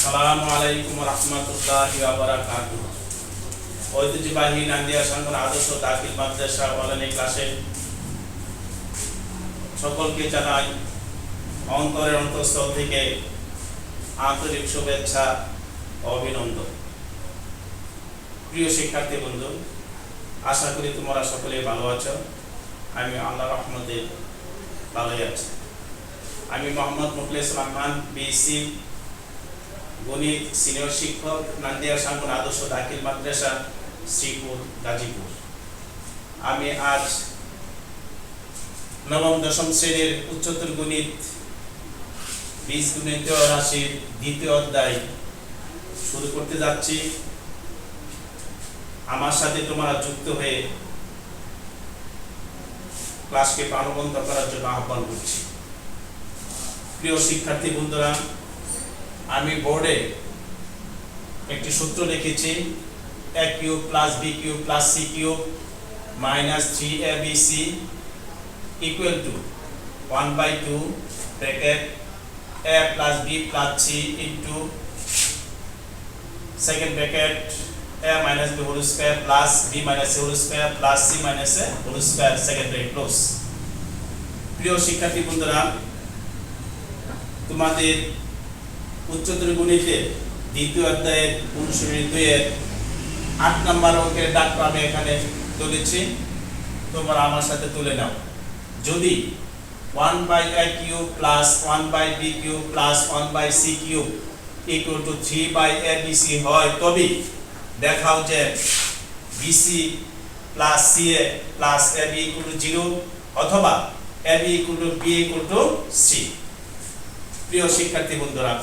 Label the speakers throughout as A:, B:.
A: আসসালামু আলাইকুম রহমতুল্লাহি ওয়া বারাকাতুহু। ঐতিহ্যবাহী নান্দিয়া সাঙ্গন আদর্শ দাখিল মাদ্রাসা অনলাইন ক্লাসে সকলকে জানাই অন্তরের অন্তঃস্থল থেকে আন্তরিক শুভেচ্ছা ও অভিনন্দন। প্রিয় শিক্ষার্থী বন্ধু, আশা করি তোমরা সকলে ভালো আছো। আমি আল্লাহর রহমতে ভালোই আছি। আমি মোহাম্মদ মুখলেস রহমান, বিএসসি গণিত সিনিয়র শিক্ষক, নান্দিয়া সাঙ্গন আদর্শ দাখিল মাদ্রাসা, শ্রীপুর, গাজীপুর। আমি আজ নবম দশম শ্রেণীর উচ্চতর গণিত বীজগণিত রাশির দ্বিতীয় অধ্যায় শুরু করতে যাচ্ছি। আমার সাথে তোমরা যুক্ত হয়ে ক্লাসকে প্রাণবন্ত করার জন্য আহ্বান করছি। প্রিয় শিক্ষার্থী বন্ধুরা, আমি বোর্ডে একটি সূত্র লিখেছি, a cube plus b cube plus c cube minus 3abc equal to 1/2 bracket a plus b plus c into second bracket a minus b whole square plus b minus c whole square plus c minus a whole square second bracket close. প্রিয় শিক্ষার্থী বন্ধুরা, তোমাদের উচ্চতর গণিতের দ্বিতীয় অধ্যায়ের অনুশীলনী 2-এর 8 নম্বর অঙ্কের দাগটা আমি এখানে তুলেছি, তোমরা আমার সাথে তুলে নাও। যদি 1/a cube plus 1/b cube plus 1/c cube equal to 3/abc হয়, তবে দেখাও যে bc plus ca plus ab equal to 0 অথবা ab equal to b equal to c। প্রিয় শিক্ষার্থী বন্ধুরা,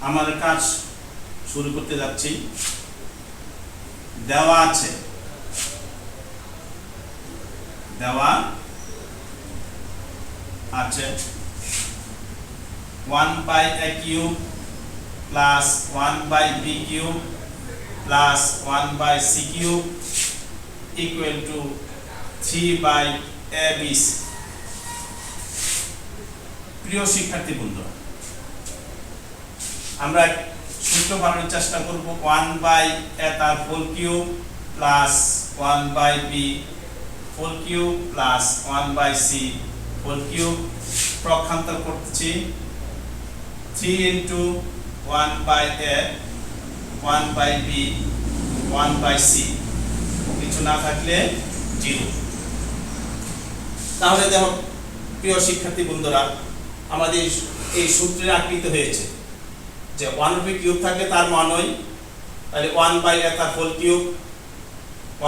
A: আমার কাজ শুরু করতে যাচ্ছি। দেওয়া আছে 1/a cube plus 1/b cube plus 1/c cube equal to 3/abc। প্রিয় শিক্ষার্থী বন্ধুরা, আমরা সূত্র বানানোর চেষ্টা করব। 1/a তার whole cube plus 1/b whole cube plus 1/c whole cube. পক্ষান্তর করতেছি 3 ইনটু 1/a 1/b 1/c, কিছু না থাকলে 0। তাহলে দেখো প্রিয় শিক্ষার্থী বন্ধুরা, আমাদের এই সূত্রের আকৃতি হয়েছে যে 1b কিউব থাকে তার মান হয়, তাহলে 1/a তার হোল কিউব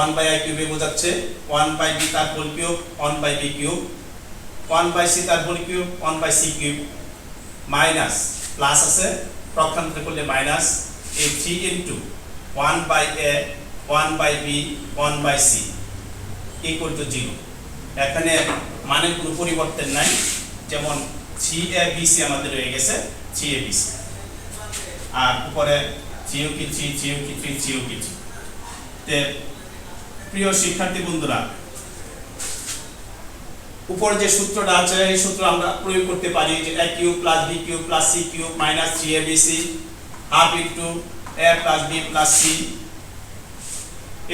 A: 1/a কিউবে বোঝাচ্ছে, 1/b তার whole cube 1/b cube, 1/c তার whole cube 1/c cube, minus plus আছে, পক্ষান্তর করলে মাইনাস, এই 3 into 1/a 1/b 1/c equal to 0। এখানে মানের কোনো পরিবর্তন নাই, যেমন 3abc আমাদের হয়ে গেছে 3abc, আর উপরে 3 কি 3 3 কি 3 3 কি 3। তে প্রিয় শিক্ষার্থী বন্ধুরা, উপর যে সূত্রটা আছে এই সূত্র আমরা প্রয়োগ করতে পারি যে a cube plus b cube plus c cube minus 3abc half into a plus b plus c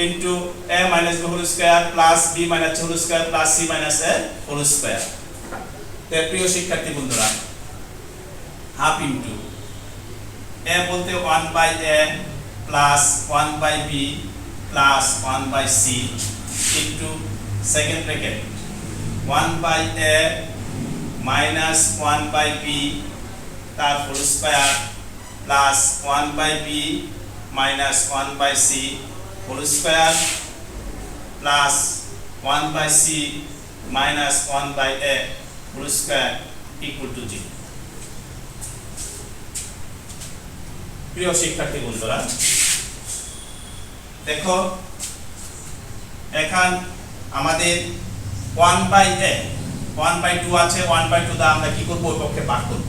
A: into a minus b whole square plus b minus c whole square plus c minus a whole square. তে প্রিয় শিক্ষার্থী বন্ধুরা, half into a বলতে 1/a plus 1/b plus 1/c into second bracket 1/a minus 1/b তার whole square plus 1/b minus 1/c whole square plus 1/c minus 1/a whole square equal to 0। প্রিয় শিক্ষার্থী বন্ধুরা, দেখো এখন আমাদের 1/a 1/2 আছে, 1/2 দা আমরা কি করব, ওই পক্ষে ভাগ করব।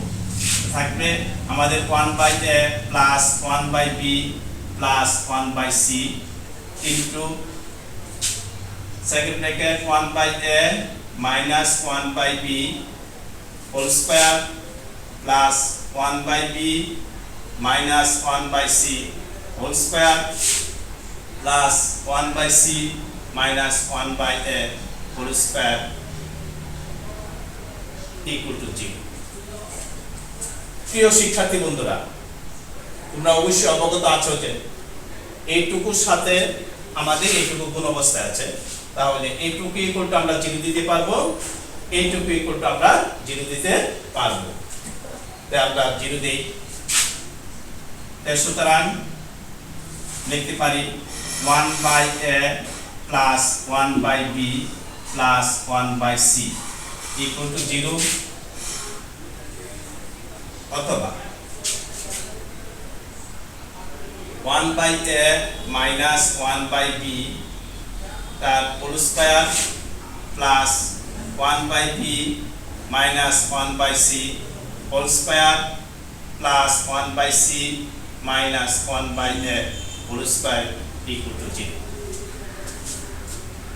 A: থাকবে আমাদের 1/a plus 1/b plus 1/c into second bracket 1/a minus 1/b whole square plus 1 by b minus 1 by c whole square plus 1 by c minus 1 by a whole square equal to 0। প্রিয় শিক্ষার্থী বন্ধুরা, তোমরা অবশ্যই অবগত আছো যে এইটুকুর সাথে আমাদের এইটুকু গুণ অবস্থায় আছে, তাহলে এইটুকু ইকুয়াল টু আমরা 0 দিতে পারবো, এইটুকু ইকুয়াল টু আমরা 0 দিতে পারবো। তাই আমরা 0 দেই। সুতরাং লিখতে পারি 1 by a plus 1 by b plus 1 by c equal to 0, অথবা 1 by a minus 1 by b তার whole square plus 1 by b minus 1 by c whole square plus 1 by c minus 1 by a whole square equal to 0।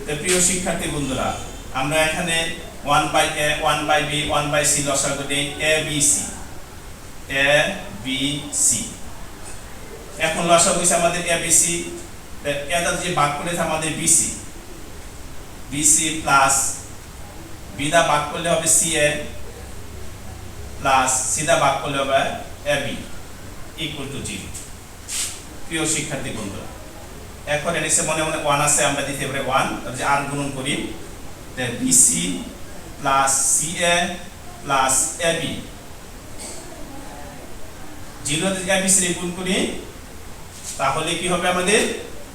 A: তো প্রিয় শিক্ষার্থী বন্ধুরা, আমরা এখানে 1 by a 1 by b 1 by c লসাগু নেই a b c a b c। এখন লসাগু হইছে আমাদের a b c, এটা যে ভাগ করে আমাদের b c b c plus b দা ভাগ করলে হবে c a প্লাস c দা ভাগ করলে হবে a b equal to 0। প্রিয় শিক্ষার্থী বন্ধুরা, এখন এর নিচে মনে মনে 1 আছে, আমরা দিতে পারি 1, তাহলে যে আর গুণন করি যে bc plus ca plus ab 0 থেকে abc রে গুণ করি, তাহলে কি হবে আমাদের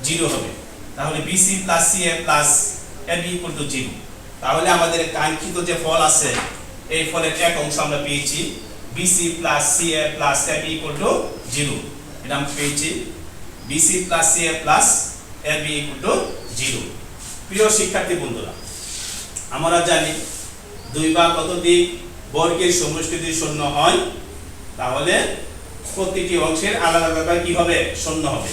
A: 0 হবে। তাহলে bc plus ca plus ab equal to 0। তাহলে আমাদের কাঙ্ক্ষিত যে ফল আছে এই ফলের এক অংশ আমরা পেয়েছি, bc plus ca plus ab equal to 0। এটা আমরা পেয়েছি bc plus ca plus ab equal to 0। প্রিয় শিক্ষার্থী বন্ধুরা, আমরা জানি 2 বা ততোধিক বর্গের সমষ্টি যদি শূন্য হয় তাহলে প্রতিটি অংশের আলাদা আলাদা কি হবে, শূন্য হবে।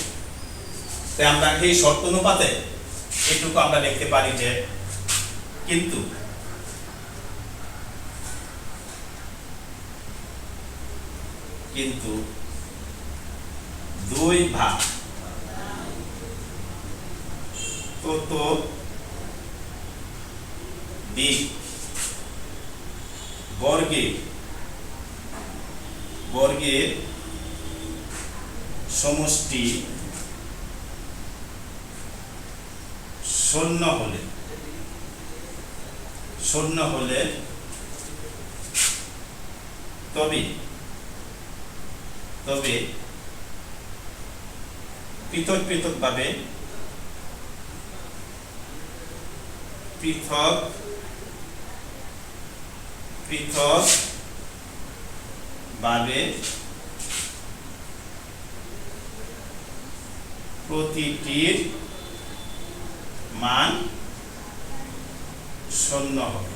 A: তাই আমরা এই শর্ত অনুপাতে এটুকু আমরা লিখতে পারি যে কিন্তু কিন্তু 2 ভাগ ততোধিক বর্গের সমষ্টি শূন্য হলে তবে পৃথক ভাবে প্রতিটির মান শূন্য হবে,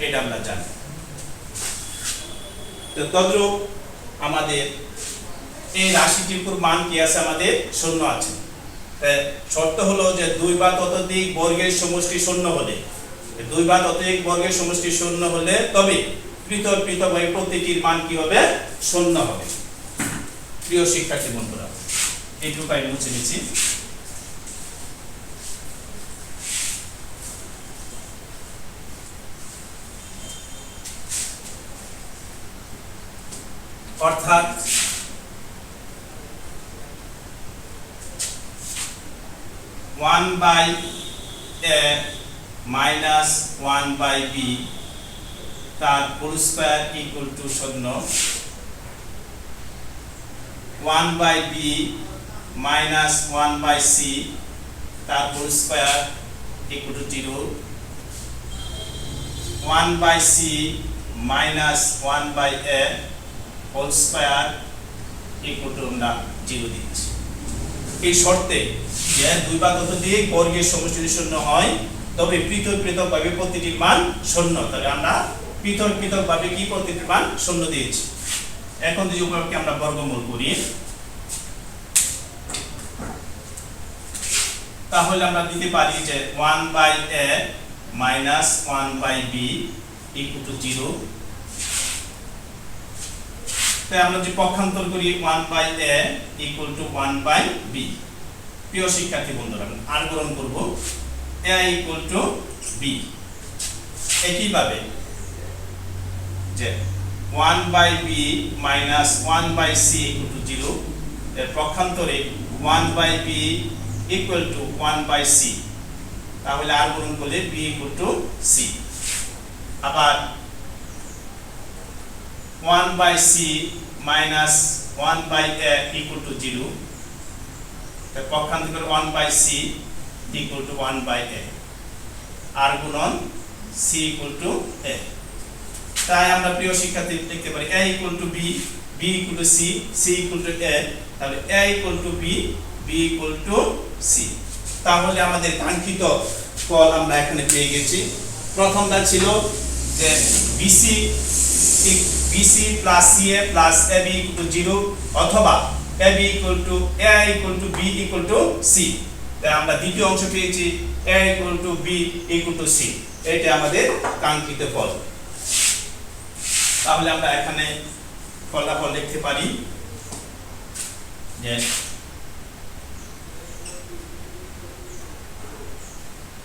A: এটা আমরা জানি। তো তদ্রূপ আমাদের এই রাশিটির উপর মান কি আছে, আমাদের শূন্য আছে। শর্ত হলো যে 2 বা ততোধিক বর্গের সমষ্টি শূন্য হলে, 2 বা ততোধিক বর্গের সমষ্টি শূন্য হলে তবে পৃথক ভাবে প্রতিটির মান কি হবে, শূন্য হবে। প্রিয় শিক্ষার্থী বন্ধুরা, এইটুকু আমি মুছে নিচ্ছি। অর্থাৎ one by a minus 1 by b তার whole square equal to 0, 1 by b minus 1 by c তার whole square equal to 0, 1 by c minus 1 by a whole square equal to আমরা 0 দিচ্ছি। এই শর্তে যে 2 বা ততোধিক বর্গের সমষ্টি শূন্য হয় তবে পৃথক ভাবে প্রতিটির মান শূন্য, তাহলে আমরা পৃথক ভাবে কি প্রতিটির মান শূন্য দিয়েছি। এখন যদি উপরকে আমরা বর্গমূল করি তাহলে আমরা দিতে পারি যে 1 by a minus 1 by b equal to 0, তাই আমরা যে পক্ষান্তর করি 1/a ইকুয়াল টু 1/b। প্রিয় শিক্ষার্থী বন্ধুরা, আর গ্রহণ করব a ইকুয়াল টু b। একইভাবে যে 1/b minus 1/c equal to 0 এর পক্ষান্তরে 1/b ইকুয়াল টু 1/c, তাহলে আর গ্রহণ করলে b ইকুয়াল টু c। আবার 1/c minus 1/a equal to 0 এর পক্ষান্তরে 1/c ইকুয়াল টু 1/a, আর গুণন c ইকুয়াল টু a। তাই আমরা প্রিয় শিক্ষার্থী লিখতে পারি a equal to b, b equal to c, c equal to a, তাহলে a equal to b, b equal to c। তাহলে আমাদের কাঙ্ক্ষিত ফল আমরা এখানে পেয়ে গেছি। প্রথমটা ছিল যে bc plus ca plus ab equal to 0 অথবা ab equal to a equal to b equal to c। তাই আমরা দ্বিতীয় অংশ পেয়েছি a equal to b equal to c। এটা আমাদের কাঙ্ক্ষিত ফল। তাহলে আমরা এখানে ফলাফল লিখতে পারি যে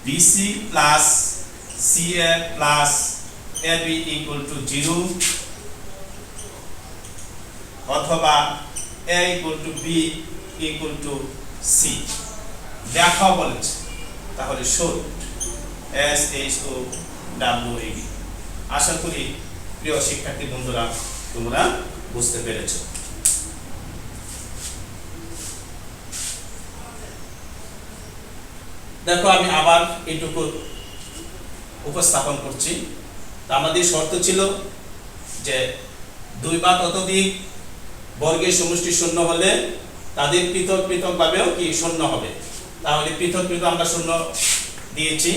A: bc plus ca plus ab equal to 0 অথবা a equal to b equal to c দেখা বলেছে। তাহলে শর্ট SHOWAD। আশা করি প্রিয় শিক্ষার্থী বন্ধুরা তোমরা বুঝতে পেরেছো। দেখো আমি আবার এইটুকু উপস্থাপন করছি। আমাদের শর্ত ছিল যে 2 বা ততোধিক বর্গের সমষ্টি শূন্য হলে তাদের পৃথক পৃথক ভাবেও কি শূন্য হবে। তাহলে পৃথক পৃথক আমরা শূন্য দিয়েছি।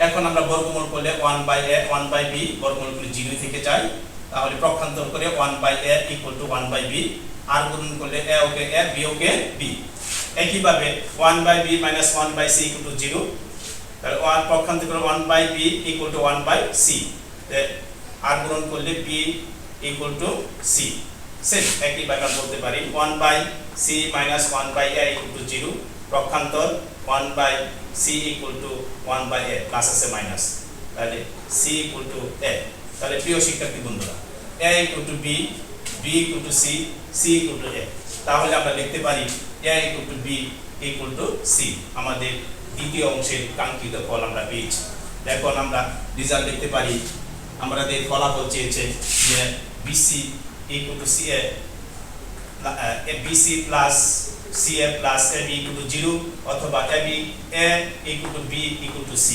A: এখন আমরা বর্গমূল করলে 1/a 1/b বর্গমূল করলে 0 থেকে যায়, তাহলে পক্ষান্তর করে 1/a ইকুয়াল টু 1/b, আর গুণন করলে a okay a b okay b। একইভাবে 1/b minus 1/c equal to 0, তাহলে 1 পক্ষান্তর করে 1/b ইকুয়াল টু 1/c, আর গুণন করলে b equal to c। Same একইভাবে আমরা বলতে পারি 1/c minus 1/a equal to 0, পক্ষান্তর 1/c equal to 1/a plus আছে মাইনাস, তাহলে c ইকুয়াল টু a। তাহলে প্রিয় শিক্ষার্থী বন্ধুরা a equal to b, b equal to c, c equal to a। তাহলে আমরা লিখতে পারি a equal to b equal to c। আমাদের দ্বিতীয় অংশের কাঙ্ক্ষিত ফল আমরা পেয়েছি। এখন আমরা রেজাল্ট লিখতে পারি। আমাদের ফলাফল চেয়েছে যে bc equal to ca, bc plus ca plus ab equal to 0 অথবা ab a equal to b equal to c।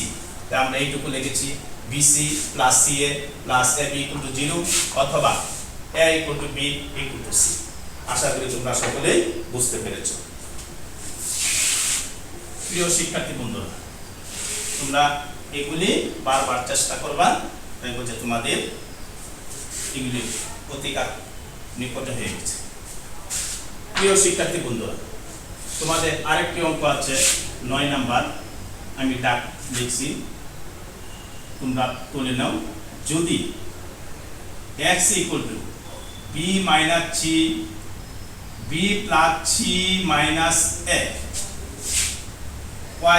A: তাই আমরা এইটুকু লিখেছি bc plus ca plus ab equal to 0 অথবা a equal to b equal to c। আশা করি তোমরা সকলেই বুঝতে পেরেছো। প্রিয় শিক্ষার্থী বন্ধুরা, তোমরা এগুলি বারবার চেষ্টা করবা, দেখো যে তোমাদের এগুলি অতিকার নিকটে হয়ে গেছে। প্রিয় শিক্ষার্থী বন্ধুরা, তোমাদের আরেকটি অঙ্ক আছে 9 নাম্বার, আমি ডাক লিখছি, তোমরা তুলে নাও। যদি x equal to b minus c, b plus c minus a,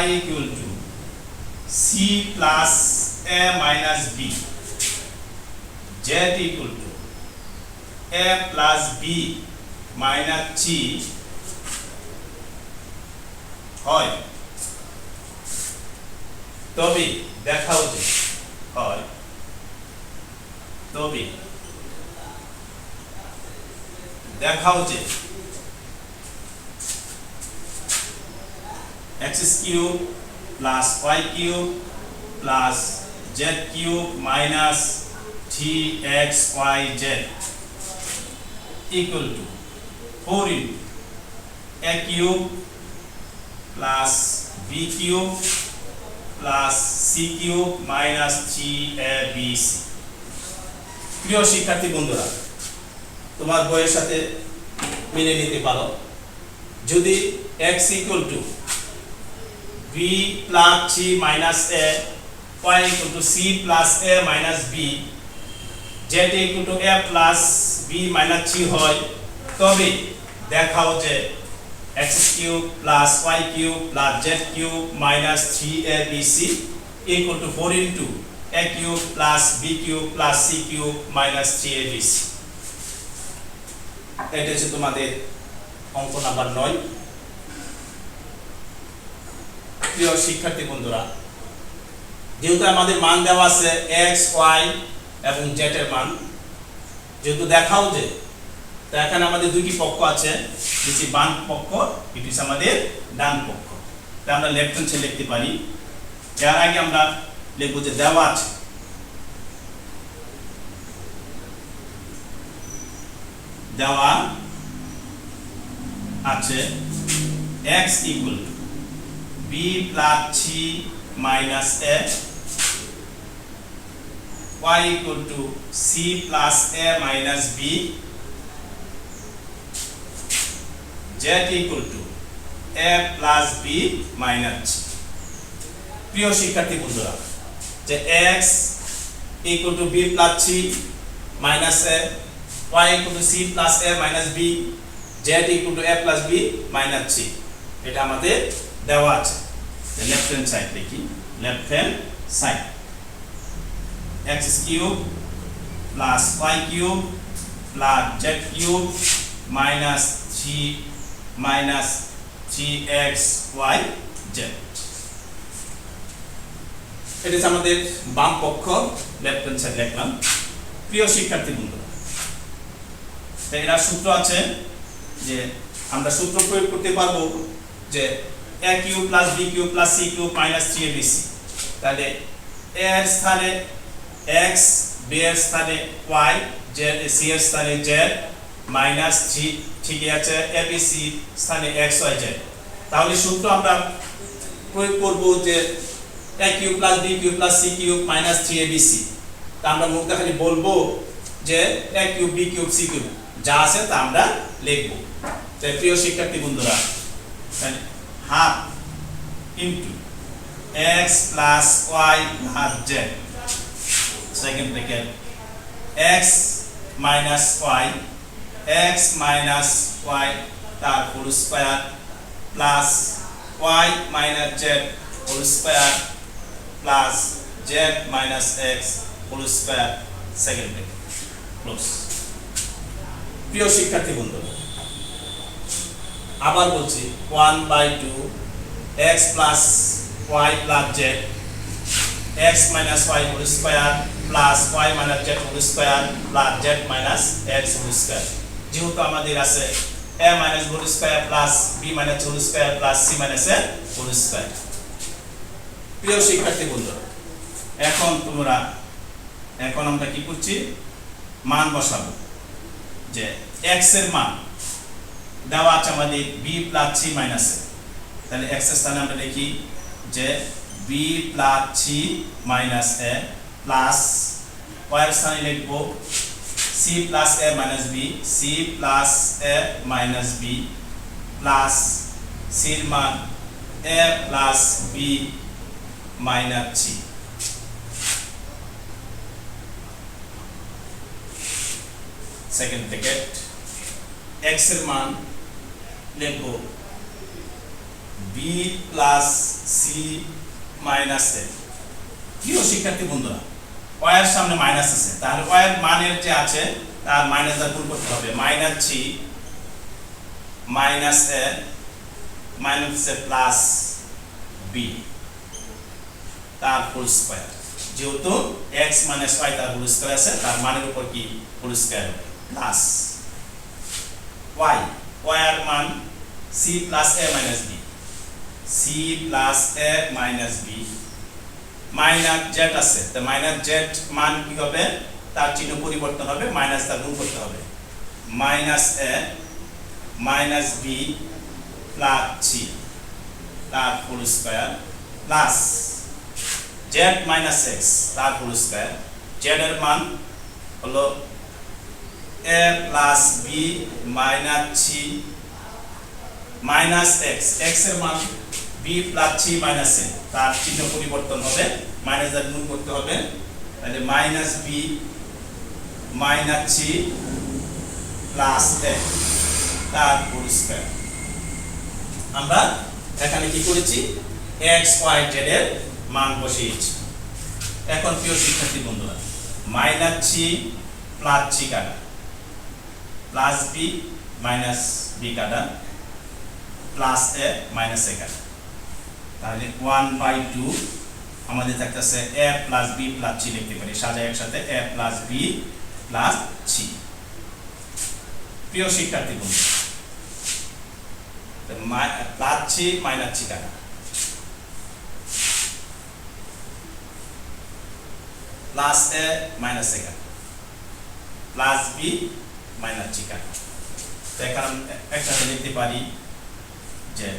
A: y equal to c plus a minus b, z equal to a plus b minus c হয়, তবে দেখাও যে হয়, তবে দেখাও যে x cube plus y cube plus z cube minus 3xyz equal to 4 into a cube plus b cube plus c cube minus 3abc। প্রিয় শিক্ষার্থী বন্ধুরা, তোমার বইয়ের সাথে মিলে নিতে পারো। যদি x equal to b plus c minus a, y equal to c plus a minus b, z equal to a plus b minus c হয় তবে দেখাও যে x cube plus y cube plus z cube minus 3abc equal to 4 into a cube plus b cube plus c cube minus 3abc। এটা হচ্ছে তোমাদের অঙ্ক number 9। প্রিয় শিক্ষার্থী বন্ধুরা, যেহেতু আমাদের মান দেওয়া আছে x y এবং z এর মান, যেহেতু দেখাও যে তো এখানে আমাদের দুটি পক্ষ আছে, এটি বাম পক্ষ, এটি আমাদের ডান পক্ষ। তাই আমরা লেফট হ্যান্ড সাইড লিখতে পারি। এর আগে আমরা লিখব যে দেওয়া আছে x equal to b plus c minus a, y equal to c plus a minus b, z equal to a plus b minus c। প্রিয় শিক্ষার্থী বন্ধুরা, যে x equal to b plus c minus a, y equal to c plus a minus b, z equal to a plus b minus c, এটা আমাদের দেওয়া আছে। Left hand side লিখি, left hand side x cube plus y cube plus z cube minus 3xy z। এটা আমাদের বাম পক্ষ, left hand side লিখলাম। প্রিয় শিক্ষার্থী বন্ধুরা, এর সূত্র আছে যে আমরা সূত্র প্রয়োগ করতে পারবো যে a cube plus b cube plus c cube minus 3abc। তাহলে a এর স্থানে x, b এর স্থানে y, c এর স্থানে z মাইনাস 3, ঠিক আছে, abc স্থানে x y z। তাহলে সূত্র আমরা প্রয়োগ করব যে a cube plus b cube plus c cube minus 3abc। তা আমরা মুখটা খালি বলবো যে a cube b cube c cube যা আছে তা আমরা লিখব। তাই প্রিয় শিক্ষার্থী বন্ধুরা, তাহলে half into x plus y plus z, second bracket x minus y তার whole square plus y minus z whole square plus z minus x whole square, second bracket close. প্রিয় শিক্ষার্থী বন্ধুরা, আবার বলছি 1/2 x plus y plus z, x minus y whole square plus y minus z whole square plus z minus x whole square। যেহেতু আমাদের আছে a minus whole square plus b minus whole square plus c minus a whole square। প্রিয় শিক্ষার্থী বন্ধুরা, এখন আমরা কি করছি, মান বসাবো। যে x এর মান দেওয়া আছে আমাদের b plus c minus a, তাহলে x এর স্থানে আমরা লিখি যে b plus c minus a plus y এর স্থানে লিখব c plus a minus b, c plus a minus b plus c এর মান a plus b minus c। Second bracket x এর মান লিখব b plus c minus a। প্রিয় শিক্ষার্থী বন্ধুরা, y এর সামনে মাইনাস আছে, তাহলে y এর মানের যে আছে তার মাইনাস দ্বারা গুণ করতে হবে। Minus 3 minus a minus a plus b তার হোল স্কয়ার। যেহেতু x মাইনাস y তার হোল স্কয়ার আছে, তার মানের উপর কি হোল স্কয়ার হবে, প্লাস y, y এর মান c plus a minus b, c plus a minus b minus z আছে, তো মাইনাস z মান কি হবে, তার চিহ্ন পরিবর্তন হবে, মাইনাস দ্বারা গুণ করতে হবে। Minus a minus b plus c তার whole square plus z minus x তার হোল স্কয়ার। z এর মান হলো a plus b minus c minus x, x এর মান b plus c minus a, তার চিহ্ন পরিবর্তন হবে, মাইনাস দ্বারা গুণ করতে হবে। তাহলে minus b minus c plus a তার হোল স্কয়ার। আমরা এখানে কি করেছি, এক্স ওয়াই জেড এর মান বসিয়েছি। এখন প্রিয় শিক্ষার্থী বন্ধুরা, মাইনাস সি প্লাস সি কাটা, প্লাস বি মাইনাস বি কাটা, প্লাস এ মাইনাস এ কাটা, তাহলে 1/2 আমাদের থাকতেছে এ প্লাস বি প্লাস সি লিখতে পারি, সাজাই একসাথে এ প্লাস বি প্লাস সি। প্রিয় শিক্ষার্থী বন্ধু, প্লাস সি মাইনাস সি কাটা, প্লাস এ মাইনাস এ কাটা, প্লাস বি মাইনাস সি কাটা। তো এখানে একসাথে লিখতে পারি যে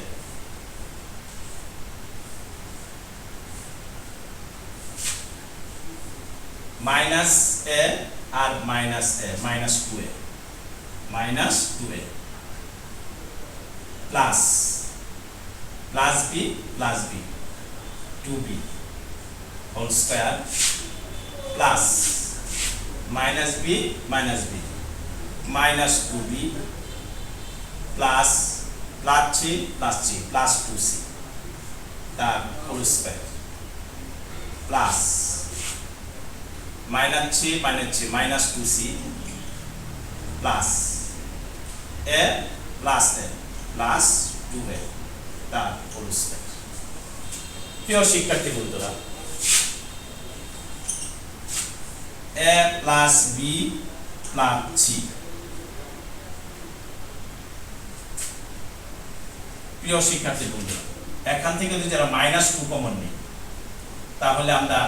A: মাইনাস এ আর মাইনাস এ, minus 2a, minus 2a plus plus B plus B 2b whole square plus minus B minus B minus 2b plus plus C plus C plus 2c তার whole square plus minus C minus 2c plus A plus 2a তার whole square. প্রিয় শিক্ষার্থী বন্ধুরা, A plus B plus C, প্রিয় শিক্ষার্থী বন্ধুরা, এখান থেকে যদি আমরা মাইনাস 2 কমন নিই তাহলে আমরা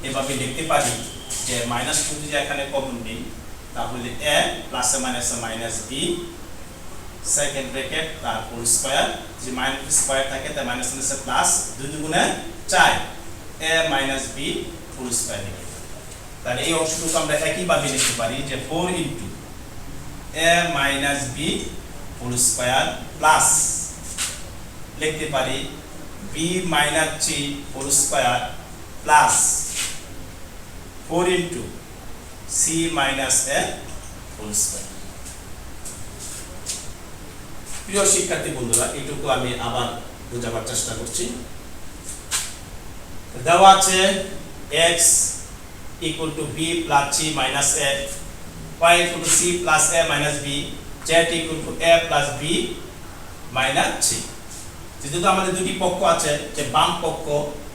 A: এভাবে লিখতে পারি যে মাইনাস 2 যদি এখানে কমন নিই তাহলে এ plus A minus B second bracket তার হোল স্কয়ার, যে মাইনাস স্কয়ার থাকে তাই মাইনাস মাইনাসে প্লাস 2 দুগুণে 4 এ মাইনাস বি হোল স্কয়ার লিখি। তাহলে এই অংশটুকু আমরা একইভাবে লিখতে পারি যে 4 into A minus B whole square plus লিখতে পারি B minus C whole square plus 4 into C minus A whole square. প্রিয় শিক্ষার্থী বন্ধুরা, এইটুকু আমি আবার বোঝাবার চেষ্টা করছি। দেওয়া আছে x equal to b plus c minus a, y equal to c plus a minus b, z equal to a plus b minus c। যেহেতু আমাদের দুটি পক্ষ আছে, যে বাম পক্ষ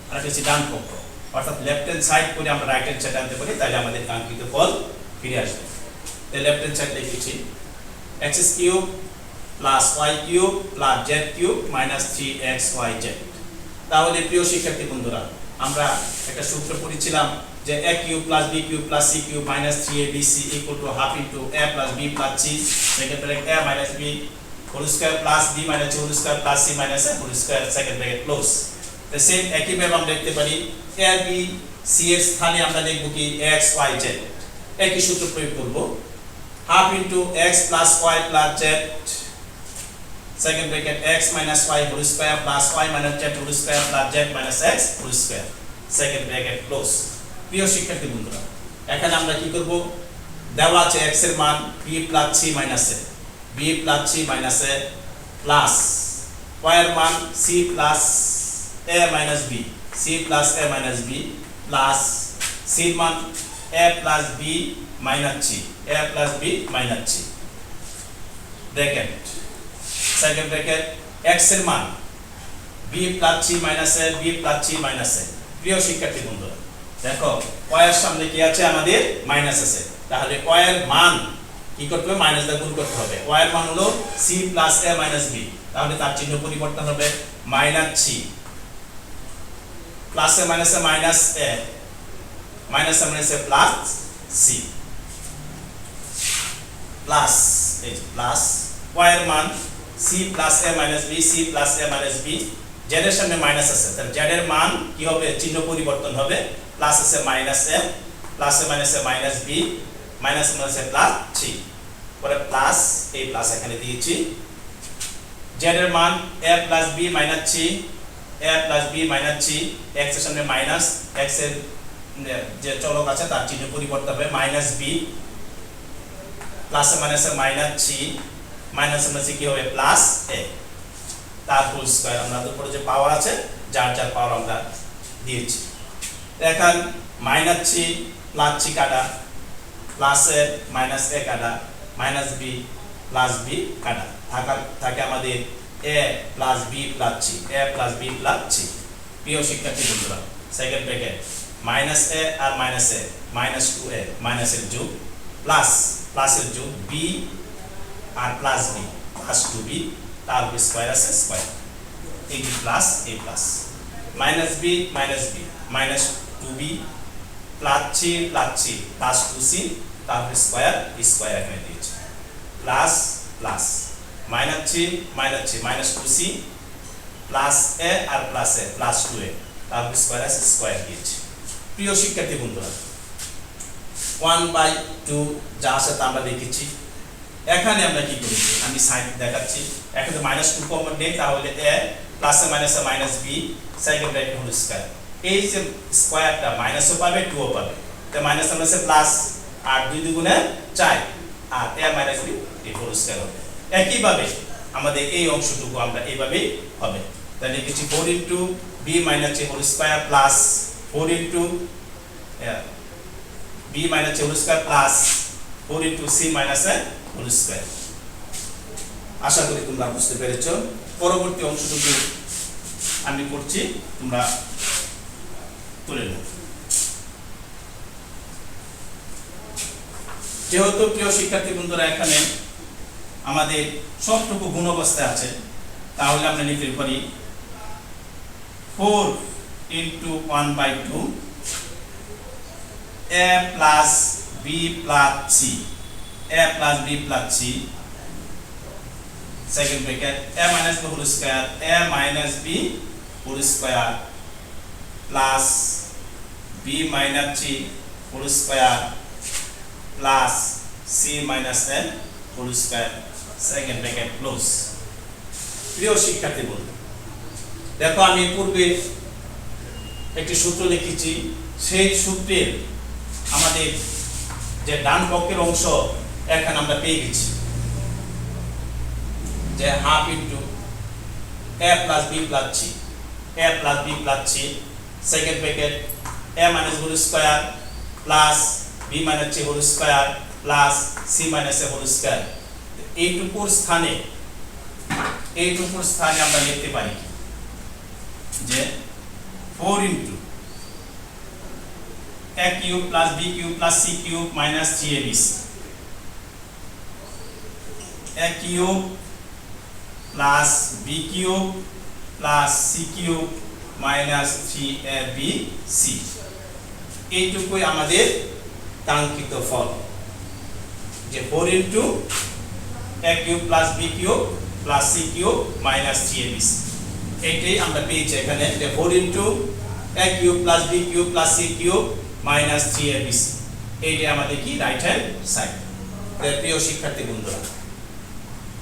A: আর একটা ডান পক্ষ, অর্থাৎ লেফট হ্যান্ড সাইড করে আমরা রাইট হ্যান্ড সাইড আনতে পারি, তাহলে আমাদের কাঙ্ক্ষিত ফল ফিরে আসবে। তাই লেফট হ্যান্ড সাইড লিখেছি x cube plus y cube plus z cube minus 3xyz। তাহলে প্রিয় শিক্ষার্থী বন্ধুরা, আমরা একটা সূত্র পড়েছিলাম যে a cube plus b cube plus c cube minus 3abc equal to half into a plus b plus c second bracket a minus b whole square plus b minus c whole square plus c minus a whole square second bracket close. তো same একই ভাবে আমরা লিখতে পারি a b c এর স্থানে আমরা লিখব কি x y z, একই সূত্র প্রয়োগ করব, half into x plus y plus z second bracket x minus y whole square plus y minus z whole square plus z minus x whole square second bracket close। প্রিয় শিক্ষার্থী বন্ধুরা, এখানে আমরা কি করব, দেওয়া আছে x এর মান b plus c minus a, b plus c minus a plus y এর মান c plus a minus b, c plus a minus b plus c এর মান a plus b minus c, a plus b minus c bracket second bracket x এর মান b plus c minus a, b plus c minus a। প্রিয় শিক্ষার্থী বন্ধুরা, দেখো y এর সামনে কি আছে, আমাদের মাইনাস আছে, তাহলে y এর মান কি করতে হবে, মাইনাস দিয়ে গুণ করতে হবে। y এর মান হলো c plus a minus b, তাহলে তার চিহ্ন পরিবর্তন হবে minus c plus a minus a minus a minus a minus a plus c plus এই প্লাস y এর মান c plus a minus b, c plus a minus b, z এর সামনে মাইনাস আছে, তাহলে z এর মান কি হবে, চিহ্ন পরিবর্তন হবে, প্লাস আছে minus a plus a minus a minus b minus minus a plus c, পরে প্লাস এই প্লাস এখানে দিয়েছি, z এর মান a plus b minus c, a plus b minus c, x এর সামনে মাইনাস, x এর যে চলক আছে তার চিহ্ন পরিবর্তন হবে মাইনাস b প্লাসে মাইনাসে মাইনাস সি, মাইনাসে মাইনাসে কি হবে প্লাস এ, তার হোল স্কয়ার। আমাদের উপরে যে পাওয়ার আছে যার যার পাওয়ার আমরা দিয়েছি। এখন মাইনাস সি প্লাস সি কাটা, প্লাস এ মাইনাস এ কাটা, মাইনাস বি প্লাস বি কাটা, থাকে আমাদের A plus B plus C, A plus B plus C. প্রিয় শিক্ষার্থী বন্ধুরা, সেকেন্ড ব্র্যাকেট মাইনাস এ আর মাইনাস এ, মাইনাস 2a মাইনাসের যোগ প্লাস প্লাসের যোগ বি আর প্লাস বি প্লাস 2b, তার উপর স্কয়ার আছে স্কয়ার, এই plus A plus minus B minus 2b plus C plus 2c, তার উপর স্কয়ার স্কয়ার এখানে দিয়েছে, plus plus minus C minus 2c plus A আর প্লাস এ প্লাস 2a, তার উপর স্কয়ার আছে স্কয়ার দিয়েছে। প্রিয় শিক্ষার্থী বন্ধুরা, 1/2 যা আছে তা আমরা লিখেছি। এখানে আমরা কি করেছি আমি সাইন দেখাচ্ছি। এখানে -2 কমন নেই, তাহলে a প্লাসে মাইনাসে minus b second bracket whole square, এই যে স্কয়ারটা মাইনাসও পাবে 2ও পাবে, তো মাইনাস মাইনাসে প্লাস, আর 2 দুগুণে 4, আর a মাইনাস b এই হোল স্কয়ার হবে। একইভাবে আমাদের এই অংশটুকু আমরা এইভাবেই হবে, তাহলে লিখেছি 4 into b minus a whole square plus 4 into b minus a whole square plus 4 into c minus a whole square. আশা করি তোমরা বুঝতে পেরেছো। পরবর্তী অংশটুকু আমি করছি, তোমরা তুলে নাও। যেহেতু প্রিয় শিক্ষার্থী বন্ধুরা এখানে আমাদের সবটুকু গুণ অবস্থায় আছে, তাহলে আমরা লিখতে পারি 4 into 1/2 a plus b plus c, a plus b plus c second bracket a minus b whole square, a minus b whole square plus b minus c whole square plus c minus a whole square second bracket close. প্রিয় শিক্ষার্থী বন্ধু, দেখো আমি পূর্বে একটি সূত্র লিখেছি, সেই সূত্রের আমাদের যে ডান পক্ষের অংশ এখানে আমরা পেয়ে গেছি, যে half into a plus b plus c, a plus b plus c second bracket a minus whole square plus b minus c whole square plus c minus a whole square. এইটুকুর স্থানে আমরা লিখতে পারি যে 4 into a cube plus b cube plus c cube minus 3abc, a cube plus b cube plus c cube minus 3abc, এইটুকুই আমাদের কাঙ্ক্ষিত ফল, যে 4 into a cube plus b cube plus c cube minus 3abc। এইটাই আমরা পেয়েছি এখানে, যে 4 into a cube plus b cube plus c cube minus 3abc, এইটাই আমাদের কি রাইট হ্যান্ড সাইড। প্রিয় শিক্ষার্থী বন্ধুরা,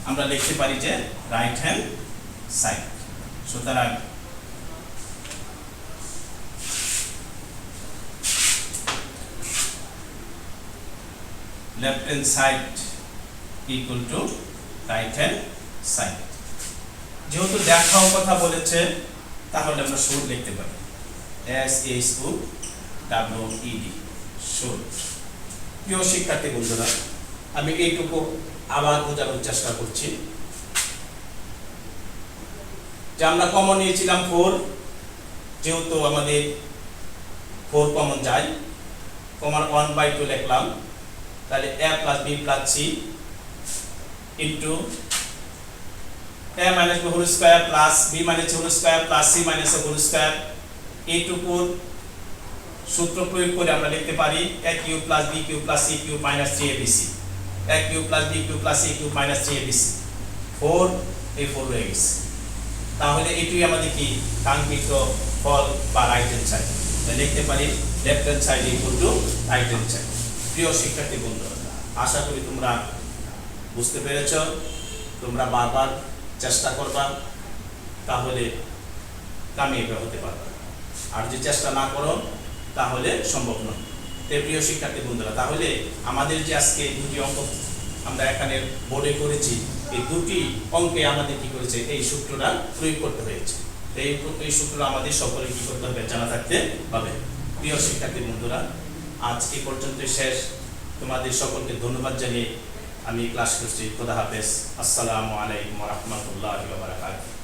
A: আমরা লিখতে পারি যে রাইট হ্যান্ড সাইড। সুতরাং left hand side equal to right hand side. যেহেতু দেখাও কথা বলেছে, তাহলে আমরা শুট লিখতে পারি, SHOOTWED শুট। প্রিয় শিক্ষার্থী বন্ধুরা, আমি এইটুকু আবার বোঝানোর চেষ্টা করছি যে আমরা কমন নিয়েছিলাম 4, যেহেতু আমাদের 4 কমন যায়, কমন 1/2 লিখলাম, তাহলে a plus b plus c into a minus b whole square plus b minus whole square plus c minus a whole square. এইটুকুর সূত্র প্রয়োগ করে আমরা লিখতে পারি a cube plus b cube plus c cube minus 3abc, a cube plus b cube plus c cube minus 3abc, 4 এই 4 রয়ে গেছে। তাহলে এটাই আমাদের কি কাঙ্ক্ষিত ফল বা রাইট হ্যান্ড সাইড, লিখতে পারি left hand side equal to right hand side. প্রিয় শিক্ষার্থী বন্ধুরা, আশা করি তোমরা বুঝতে পেরেছ। তোমরা বারবার চেষ্টা করবা, তাহলে কামিয়াবি হতে পারবে, আর যদি চেষ্টা না করো তাহলে সম্ভব নয়। প্রিয় শিক্ষার্থী বন্ধুরা, তাহলে আমাদের যে আজকে দুটি অঙ্ক আমরা এখানে বোর্ডে করেছি, এই দুটি অঙ্কে আমাদের কি করেছে, এই সূত্রটা প্রয়োগ করতে হয়েছে। এই সূত্র আমাদের সকলে কি করতে হবে, জানা থাকতে হবে। প্রিয় শিক্ষার্থী বন্ধুরা, আজ এই পর্যন্ত শেষ। তোমাদের সকলকে ধন্যবাদ জানিয়ে আমি ক্লাস করছি। খোদা হাফেজ। আসসালামু আলাইকুম ওয়া রাহমাতুল্লাহি ওয়া বারাকাতুহু।